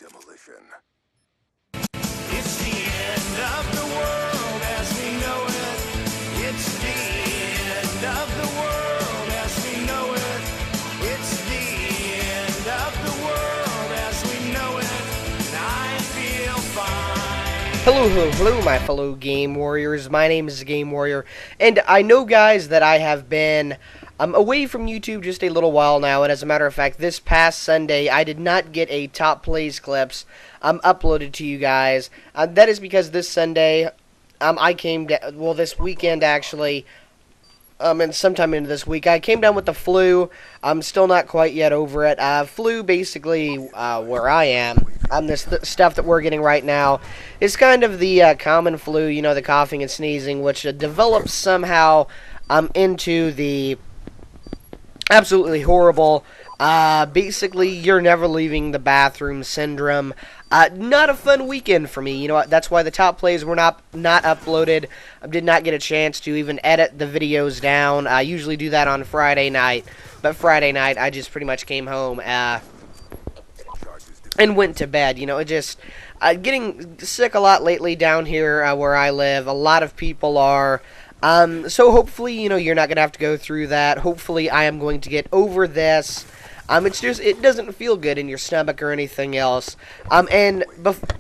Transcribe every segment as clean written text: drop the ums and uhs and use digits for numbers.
demolition. It's the end of the world as we know it. It's the end of the world as we know it. It's the end of the world as we know it. And I feel fine. Hello, my fellow Game Warriors. My name is TheGameWarrior, and I know, guys, that I have been away from YouTube just a little while now, and as a matter of fact, this past Sunday, I did not get a top plays clips uploaded to you guys. That is because this Sunday, this weekend, actually, and sometime into this week, I came down with the flu. I'm still not quite yet over it. Flu, basically, where I am, this stuff that we're getting right now, is kind of the common flu, you know, the coughing and sneezing, which develops somehow into the absolutely horrible, basically, you're never leaving the bathroom syndrome. Not a fun weekend for me. You know, that's why the top plays were not uploaded. I did not get a chance to even edit the videos down. I usually do that on Friday night, but Friday night I just pretty much came home and went to bed. You know, it just getting sick a lot lately down here where I live. A lot of people are. So hopefully, you know, you're not going to have to go through that. Hopefully, I am going to get over this. It's just, it doesn't feel good in your stomach or anything else. And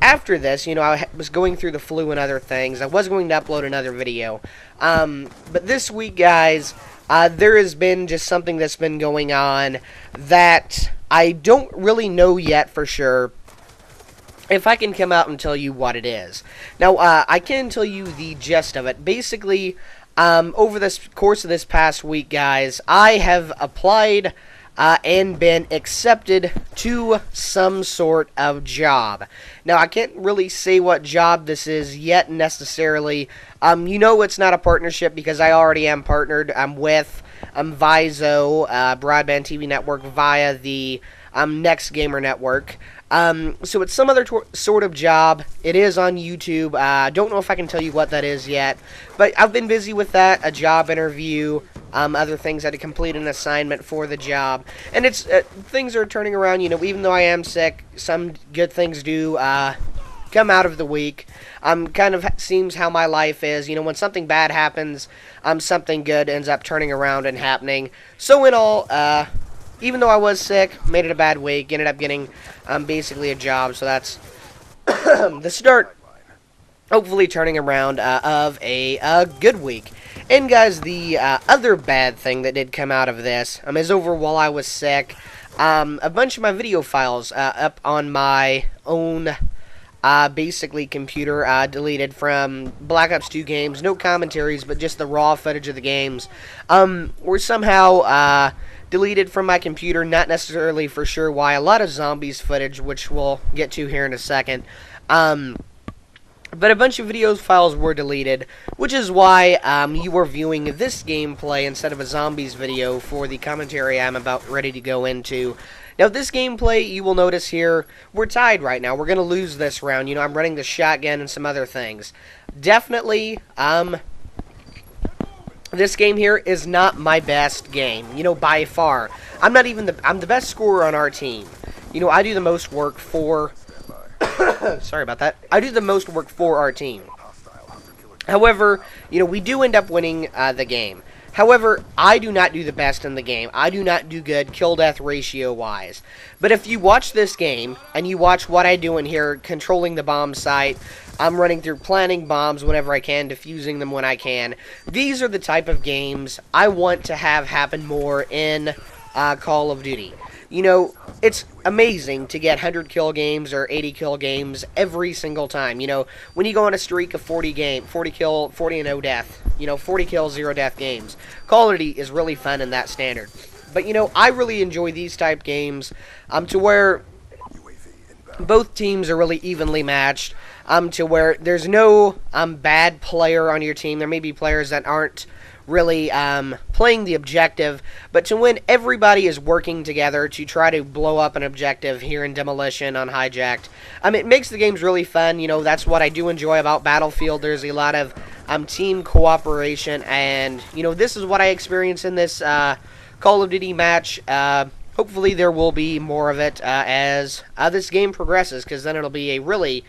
after this, you know, I was going through the flu and other things. I was going to upload another video. But this week, guys, there has been just something that's been going on that I don't really know yet for sure if I can come out and tell you what it is. Now, I can tell you the gist of it. Basically, over this course of this past week, guys, I have applied and been accepted to some sort of job. Now, I can't really say what job this is yet necessarily. You know it's not a partnership because I already am partnered. I'm with Vizo, Broadband TV Network, via the Next Gamer Network. So it's some other sort of job. It is on YouTube. I don't know if I can tell you what that is yet, but I've been busy with that, a job interview, other things. I had to complete an assignment for the job, and it's things are turning around. You know, even though I am sick, some good things do come out of the week. Kind of seems how my life is. You know, when something bad happens, something good ends up turning around and happening. So in all, even though I was sick, made it a bad week, ended up getting basically a job, so that's the start, hopefully turning around of a good week. And guys, the other bad thing that did come out of this is over while I was sick, a bunch of my video files up on my own basically computer, deleted from Black Ops 2 games, no commentaries, but just the raw footage of the games, were somehow deleted from my computer. Not necessarily for sure why. A lot of zombies footage, which we'll get to here in a second. But a bunch of video files were deleted, which is why you are viewing this gameplay instead of a zombies video for the commentary I'm about ready to go into. Now, this gameplay, you will notice here, we're tied right now. We're going to lose this round. You know, I'm running the shotgun and some other things. Definitely, this game here is not my best game, you know, by far. I'm the best scorer on our team. You know, I do the most work for, sorry about that. I do the most work for our team. However, you know, we do end up winning the game. However, I do not do the best in the game. I do not do good kill-death ratio-wise. But if you watch this game, and you watch what I do in here, controlling the bomb site, I'm running through planting bombs whenever I can, defusing them when I can. These are the type of games I want to have happen more in Call of Duty. You know, it's amazing to get 100 kill games or 80 kill games every single time. You know, when you go on a streak of 40 kill, 40 and no death, you know, 40 kill, 0 death games. Call of Duty is really fun in that standard. But, you know, I really enjoy these type games to where both teams are really evenly matched, to where there's no bad player on your team. There may be players that aren't really playing the objective, but to win, everybody is working together to try to blow up an objective here in Demolition on Hijacked. It makes the games really fun. You know, that's what I do enjoy about Battlefield. There's a lot of team cooperation, and, you know, this is what I experienced in this Call of Duty match. hopefully there will be more of it as this game progresses, because then it'll be a really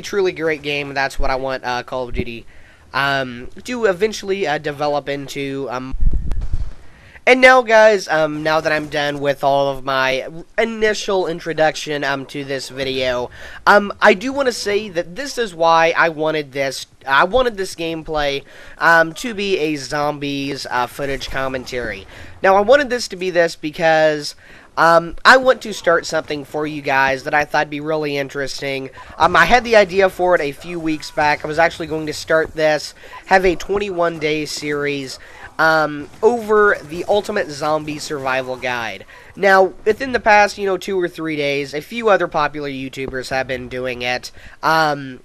truly great game. That's what I want Call of Duty to eventually develop into. And now, guys, now that I'm done with all of my initial introduction to this video, I do want to say that this is why I wanted this. I wanted this gameplay to be a zombies footage commentary. Now, I wanted this to be this because I want to start something for you guys that I thought would be really interesting. I had the idea for it a few weeks back. I was actually going to start this, have a 21-day series over the Ultimate Zombie Survival Guide. Now, within the past, 2 or 3 days, a few other popular YouTubers have been doing it. I'm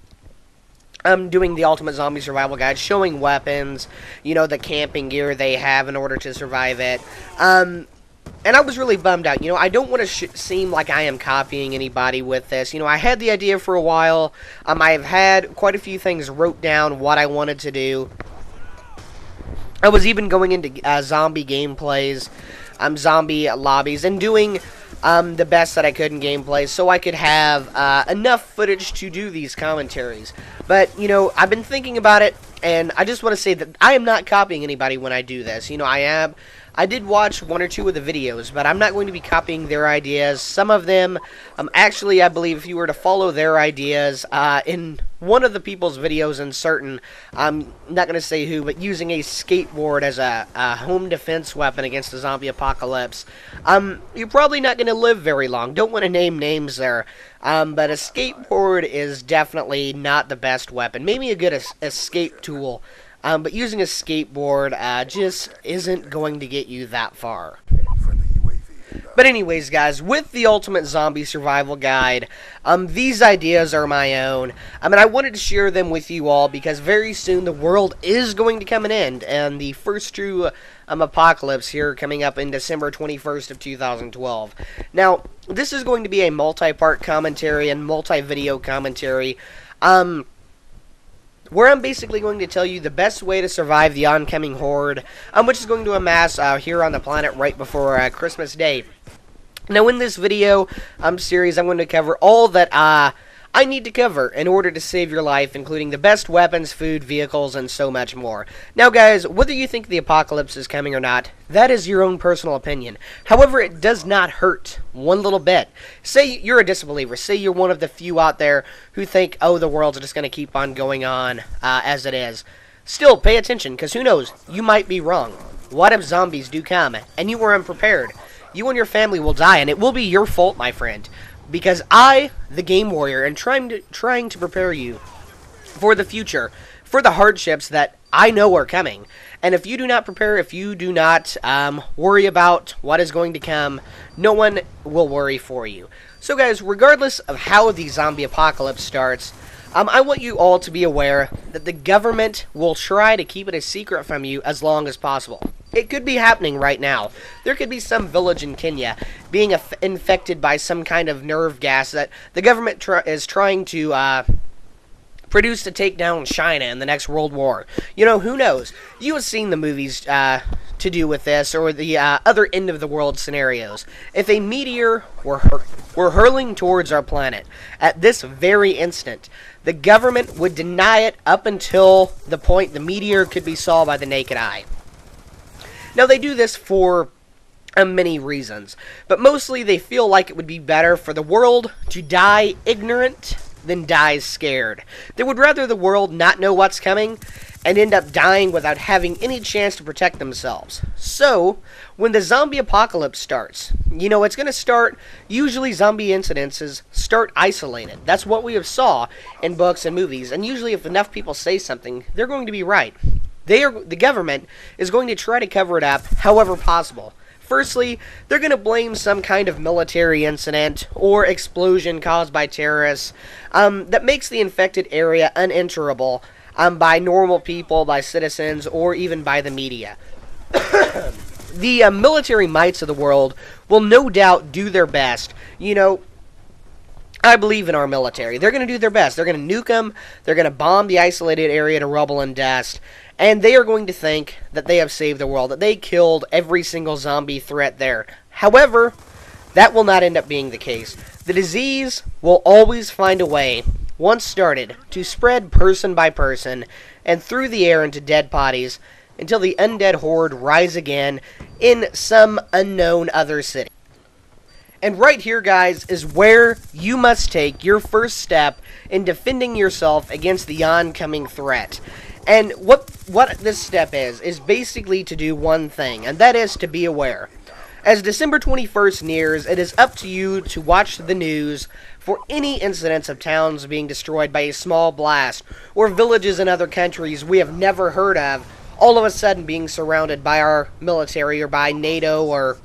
doing the Ultimate Zombie Survival Guide, showing weapons, the camping gear they have in order to survive it. And I was really bummed out. I don't want to seem like I am copying anybody with this. I had the idea for a while. I have had quite a few things wrote down what I wanted to do. I was even going into zombie gameplays, zombie lobbies, and doing the best that I could in gameplays so I could have enough footage to do these commentaries. But, I've been thinking about it, and I just want to say that I am not copying anybody when I do this. I did watch 1 or 2 of the videos, but I'm not going to be copying their ideas. Some of them, actually, I believe if you were to follow their ideas in one of the people's videos in certain, I'm not going to say who, but using a skateboard as a home defense weapon against the zombie apocalypse, you're probably not going to live very long. Don't want to name names there, but a skateboard is definitely not the best weapon. Maybe a good escape tool. But using a skateboard just isn't going to get you that far. But anyways, guys, with the Ultimate Zombie Survival Guide, these ideas are my own. I wanted to share them with you all because very soon the world is going to come an end, and the first true apocalypse here coming up in December 21st of 2012. Now, this is going to be a multi-part commentary and multi-video commentary. Where I'm basically going to tell you the best way to survive the oncoming horde, which is going to amass here on the planet right before Christmas Day. Now, in this video series, I'm going to cover all that I need to cover in order to save your life, including the best weapons, food, vehicles, and so much more. Now, guys, whether you think the apocalypse is coming or not, that is your own personal opinion. However, it does not hurt one little bit. Say you're a disbeliever. Say you're one of the few out there who think, oh, the world's just going to keep on going on as it is. Still, pay attention, because who knows, you might be wrong. What if zombies do come, and you were unprepared? You and your family will die, and it will be your fault, my friend. Because I, the Game Warrior, am trying to prepare you for the future, for the hardships that I know are coming. And if you do not prepare, if you do not worry about what is going to come, no one will worry for you. So guys, regardless of how the zombie apocalypse starts, I want you all to be aware that the government will try to keep it a secret from you as long as possible. It could be happening right now. There could be some village in Kenya being infected by some kind of nerve gas that the government is trying to produce to take down China in the next World War. Who knows? You have seen the movies to do with this, or the other end of the world scenarios. If a meteor were hurling towards our planet at this very instant, the government would deny it up until the point the meteor could be saw by the naked eye. Now, they do this for many reasons, but mostly they feel like it would be better for the world to die ignorant than die scared. They would rather the world not know what's coming and end up dying without having any chance to protect themselves. So, when the zombie apocalypse starts, it's going to start, usually zombie incidences start isolated. That's what we have saw in books and movies, and usually if enough people say something, they're going to be right. The government is going to try to cover it up however possible. Firstly, they're going to blame some kind of military incident or explosion caused by terrorists that makes the infected area unenterable by normal people, by citizens, or even by the media. The military mights of the world will no doubt do their best, I believe in our military. They're going to do their best. They're going to nuke them. They're going to bomb the isolated area to rubble and dust. And they are going to think that they have saved the world, that they killed every single zombie threat there. However, that will not end up being the case. The disease will always find a way, once started, to spread person by person and through the air into dead bodies until the undead horde rise again in some unknown other city. And right here, guys, is where you must take your first step in defending yourself against the oncoming threat. And what this step is basically to do one thing, and that is to be aware. As December 21st nears, it is up to you to watch the news for any incidents of towns being destroyed by a small blast, or villages in other countries we have never heard of, all of a sudden being surrounded by our military or by NATO or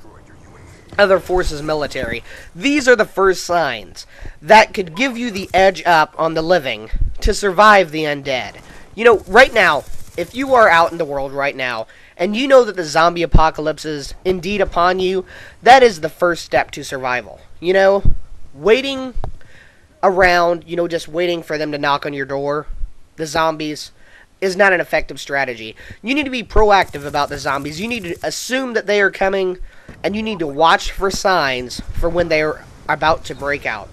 other forces military. These are the first signs that could give you the edge up on the living to survive the undead. You know, right now, if you are out in the world right now, and you know that the zombie apocalypse is indeed upon you, that is the first step to survival. You know, waiting around, you know, just waiting for them to knock on your door, the zombies, is not an effective strategy. You need to be proactive about the zombies. You need to assume that they are coming, and you need to watch for signs for when they are about to break out.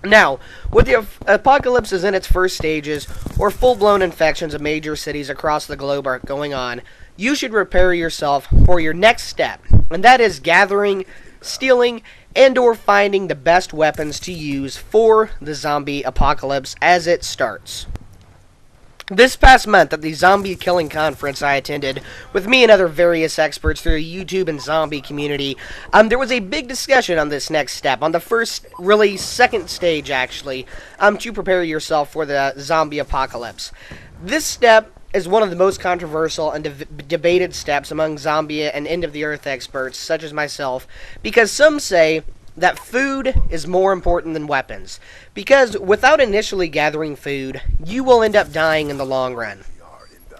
Now, with the apocalypse is in its first stages, or full-blown infections of major cities across the globe are going on, you should prepare yourself for your next step, and that is gathering, stealing, and or finding the best weapons to use for the zombie apocalypse as it starts. This past month at the zombie killing conference I attended with me and other various experts through the YouTube and zombie community, there was a big discussion on this next step, on the first, really second stage actually, to prepare yourself for the zombie apocalypse. This step is one of the most controversial and debated steps among zombie and end-of-the-earth experts, such as myself, because some say that food is more important than weapons, because without initially gathering food, you will end up dying in the long run.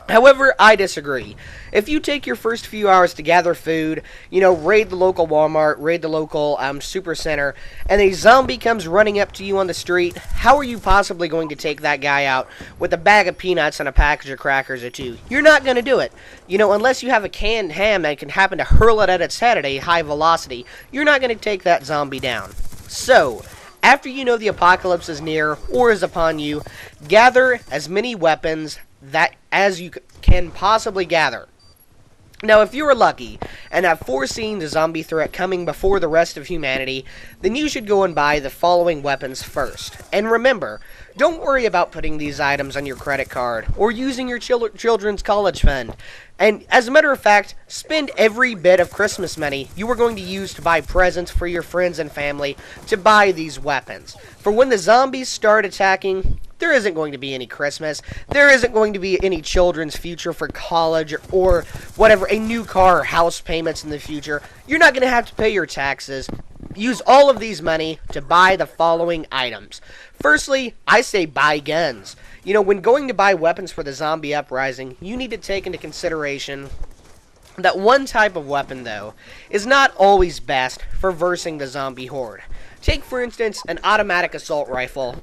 However, I disagree. If you take your first few hours to gather food, you know, raid the local Walmart, raid the local super center, and a zombie comes running up to you on the street, how are you possibly going to take that guy out with a bag of peanuts and a package of crackers or two? You're not going to do it. You know, unless you have a canned ham and can happen to hurl it at its head at a high velocity, you're not going to take that zombie down. So, after you know the apocalypse is near or is upon you, gather as many weapons as you can possibly gather. Now, if you are lucky and have foreseen the zombie threat coming before the rest of humanity, then you should go and buy the following weapons first. And remember, don't worry about putting these items on your credit card or using your children's college fund. And as a matter of fact, spend every bit of Christmas money you are going to use to buy presents for your friends and family to buy these weapons. For when the zombies start attacking, there isn't going to be any Christmas. There isn't going to be any children's future for college or whatever, a new car or house payments in the future. You're not going to have to pay your taxes. Use all of these money to buy the following items. Firstly, I say buy guns. You know, when going to buy weapons for the zombie uprising, you need to take into consideration that one type of weapon, though, is not always best for versing the zombie horde. Take, for instance, an automatic assault rifle,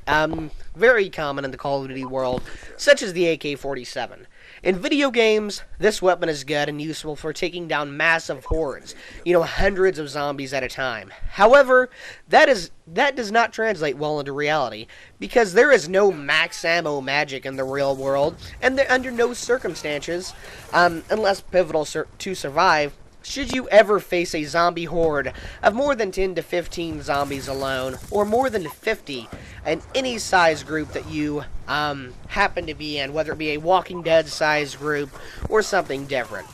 very common in the Call of Duty world, such as the AK-47. In video games, this weapon is good and useful for taking down massive hordes, you know, hundreds of zombies at a time. However, that does not translate well into reality, because there is no max ammo magic in the real world, and under no circumstances, unless pivotal to survive, should you ever face a zombie horde of more than 10 to 15 zombies alone, or more than 50 in any size group that you happen to be in, whether it be a Walking Dead size group or something different.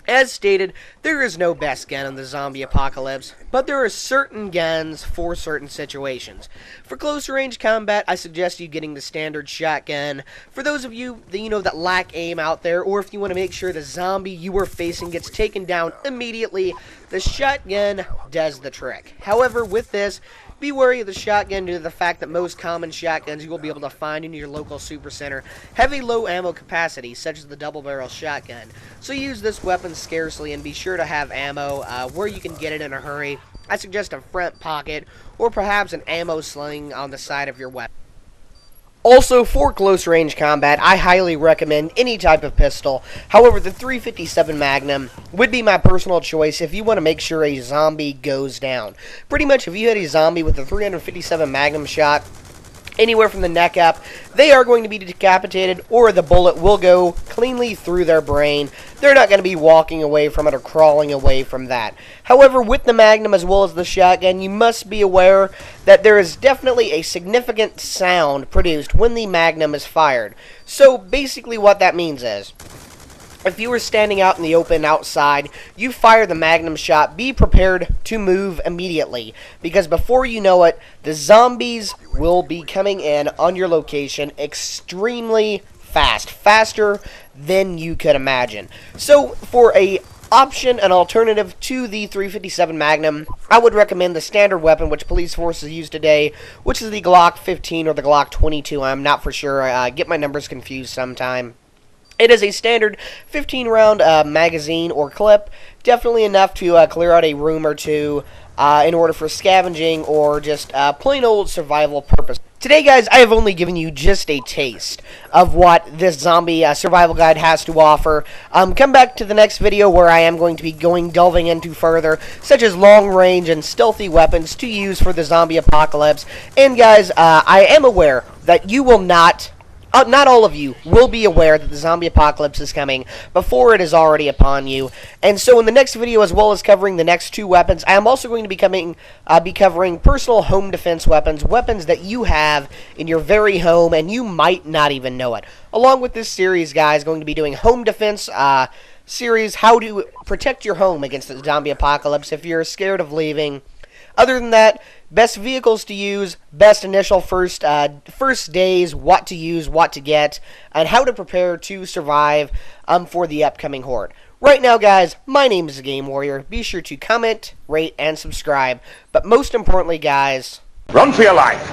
As stated, there is no best gun in the zombie apocalypse, but there are certain guns for certain situations. For close range combat, I suggest you getting the standard shotgun. For those of you that lack aim out there, or if you want to make sure the zombie you are facing gets taken down immediately, the shotgun does the trick. However, with this, be wary of the shotgun due to the fact that most common shotguns you will be able to find in your local supercenter have a low ammo capacity, such as the double barrel shotgun. So use this weapon scarcely and be sure to have ammo where you can get it in a hurry. I suggest a front pocket or perhaps an ammo sling on the side of your weapon. Also, for close range combat, I highly recommend any type of pistol. However, the 357 Magnum would be my personal choice if you want to make sure a zombie goes down. Pretty much, if you hit a zombie with a 357 Magnum shot, anywhere from the neck up, they are going to be decapitated, or the bullet will go cleanly through their brain. They're not going to be walking away from it or crawling away from that. However, with the Magnum as well as the shotgun, you must be aware that there is definitely a significant sound produced when the Magnum is fired. So basically what that means is, if you were standing out in the open outside, you fire the Magnum shot, be prepared to move immediately, because before you know it, the zombies will be coming in on your location extremely fast, faster than you could imagine. So for an alternative to the 357 Magnum, I would recommend the standard weapon which police forces use today, which is the Glock 15 or the Glock 22. I'm not for sure. I get my numbers confused sometime. It is a standard 15-round magazine or clip, definitely enough to clear out a room or two in order for scavenging or just plain old survival purpose. Today, guys, I have only given you just a taste of what this zombie survival guide has to offer. Come back to the next video where I am going to be delving into further, such as long-range and stealthy weapons to use for the zombie apocalypse. And, guys, I am aware that you will not all of you will be aware that the zombie apocalypse is coming before it is already upon you. And so in the next video, as well as covering the next two weapons, I am also going to be covering personal home defense weapons, weapons that you have in your very home and you might not even know it. Along with this series, guys, going to be doing home defense series, how to protect your home against the zombie apocalypse if you're scared of leaving. Other than that, best vehicles to use, best initial first days, what to use, what to get, and how to prepare to survive for the upcoming horde. Right now, guys, my name is TheGameWarrior. Be sure to comment, rate, and subscribe. But most importantly, guys, run for your life.